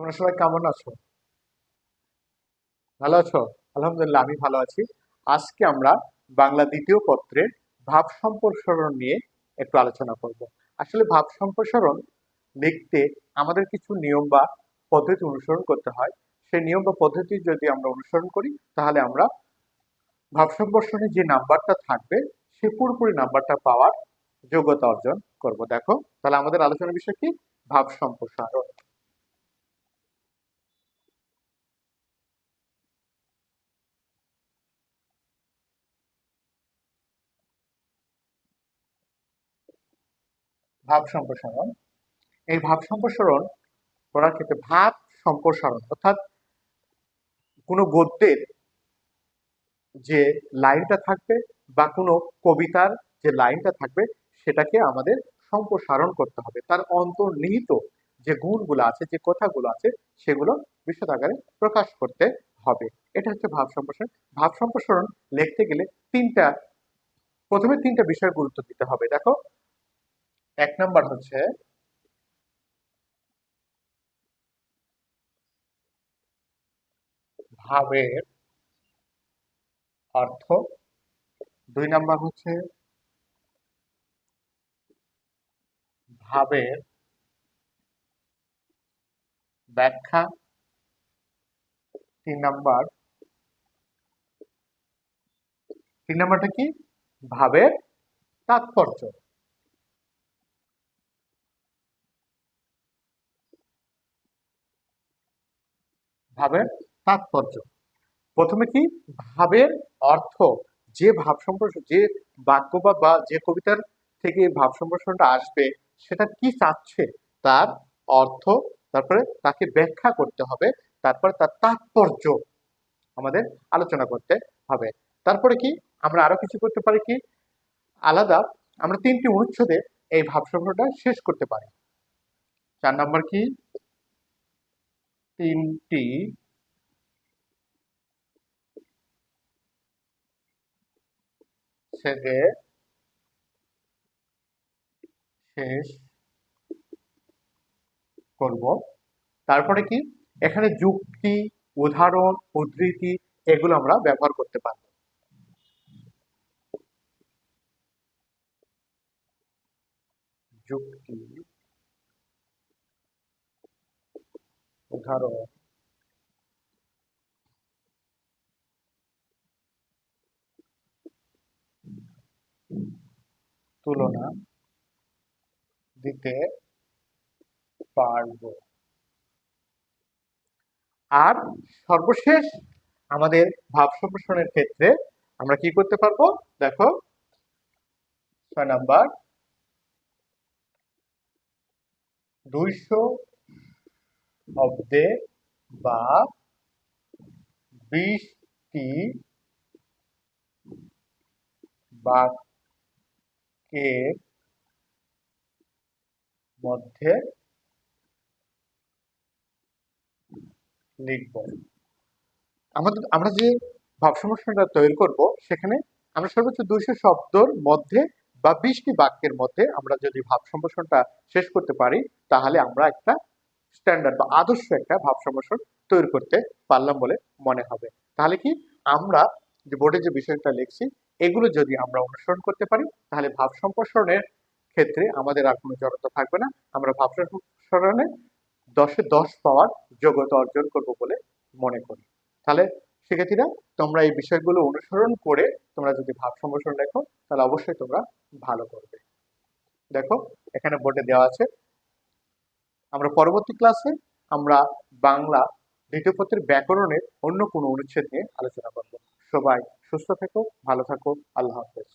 তোমরা সবাই কেমন আছো? ভালো আছো? আলহামদুলিল্লাহ, আমি ভালো আছি। আজকে আমরা বাংলা দ্বিতীয় পত্রের ভাব সম্প্রসারণ নিয়ে একটু আলোচনা করব। আসলে ভাব সম্প্রসারণ লিখতে আমাদের কিছু নিয়ম বা পদ্ধতি অনুসরণ করতে হয়। সেই নিয়ম বা পদ্ধতি যদি আমরা অনুসরণ করি, তাহলে আমরা ভাব সম্প্রসারণে যে নাম্বারটা থাকবে সে পুরোপুরি নাম্বারটা পাওয়ার যোগ্যতা অর্জন করব। দেখো, তাহলে আমাদের আলোচনার বিষয় কি? ভাব সম্প্রসারণ। ভাব সম্প্রসারণ, এই ভাব সম্প্রসারণ করার ক্ষেত্রে ভাব সম্প্রসারণ অর্থাৎ কোনো গদ্যের যে লাইনটা থাকবে বা কোনো কবিতার যে লাইনটা থাকবে সেটাকে আমাদের সম্প্রসারণ করতে হবে। তার অন্তর্নিহিত যে গুণগুলো আছে, যে কথাগুলো আছে, সেগুলো বিশদ আকারে প্রকাশ করতে হবে। এটা হচ্ছে ভাব সম্প্রসারণ। ভাব সম্প্রসারণ লিখতে গেলে তিনটা প্রথমে তিনটা বিষয় গুরুত্ব দিতে হবে। দেখো, এক নাম্বার হচ্ছে ভাবের অর্থ, দুই নাম্বার হচ্ছে ভাবের ব্যাখ্যা, তিন নাম্বার তিন নাম্বারটা কি? ভাবের তাৎপর্য। ভাবের তাৎপর্য প্রথমে কি? ভাবের অর্থ। যে ভাব সম্প্রসারণ, যে বাক্য বা যে কবিতার থেকে ভাব সম্প্রসারণটা আসবে সেটা কি চাচ্ছে, তার অর্থ, তারপরে তাকে ব্যাখ্যা করতে হবে, তারপরে তার তাৎপর্য আমাদের আলোচনা করতে হবে। তারপরে কি আমরা আরো কিছু করতে পারি? কি আলাদা আমরা তিনটি অনুচ্ছেদে এই ভাব সম্প্রসারণটা শেষ করতে পারি। চার নাম্বার কি? তিনটি ছেদে শেষ করব। তারপরে কি এখানে যুক্তি, উদাহরণ, উদ্ধৃতি এগুলো আমরা ব্যবহার করতে পারবো। যুক্তি, উদাহরণ, তুলনা দিতে পারবো। আর সর্বশেষ আমাদের ভাব সম্প্রসারণের ক্ষেত্রে আমরা কি করতে পারবো? দেখো, 6 নাম্বার 200 অব্দে বা 20টি বাক্যের মধ্যে লিখবো। আমরা যে ভাব সমস্যাটা তৈরি করব সেখানে আমরা সর্বোচ্চ 200 শব্দর মধ্যে বা 20টি বাক্যের মধ্যে আমরা যদি ভাব সম্প্রসারণটা শেষ করতে পারি, তাহলে আমরা একটা স্ট্যান্ডার্ড বা আদর্শ একটা ভাব সম্প্রসারণ তৈরি করতে পারলাম বলে মনে হবে। তাহলে কি আমরা যে বোর্ডে যে বিষয়টা লিখছি এগুলো যদি আমরা অনুসরণ করতে পারি, তাহলে ভাব সম্প্রসারণের ক্ষেত্রে আমাদের আর কোনো জড়তা থাকবে না। আমরা ভাব সম্প্রসারণে 10-এ 10 পাওয়ার যোগ্যতা অর্জন করব বলে মনে করি। তাহলে শিক্ষার্থীরা, তোমরা এই বিষয়গুলো অনুসরণ করে তোমরা যদি ভাব সম্প্রসারণ লেখো, তাহলে অবশ্যই তোমরা ভালো করবে। দেখো, এখানে বোর্ডে দেওয়া আছে। আমরা পরবর্তী ক্লাসে আমরা বাংলা দ্বিতীয় পত্রের ব্যাকরণের অন্য কোনো অনুচ্ছেদ নিয়ে আলোচনা করব। সবাই সুস্থ থেকো, ভালো থাকো, আল্লাহ হাফেজ।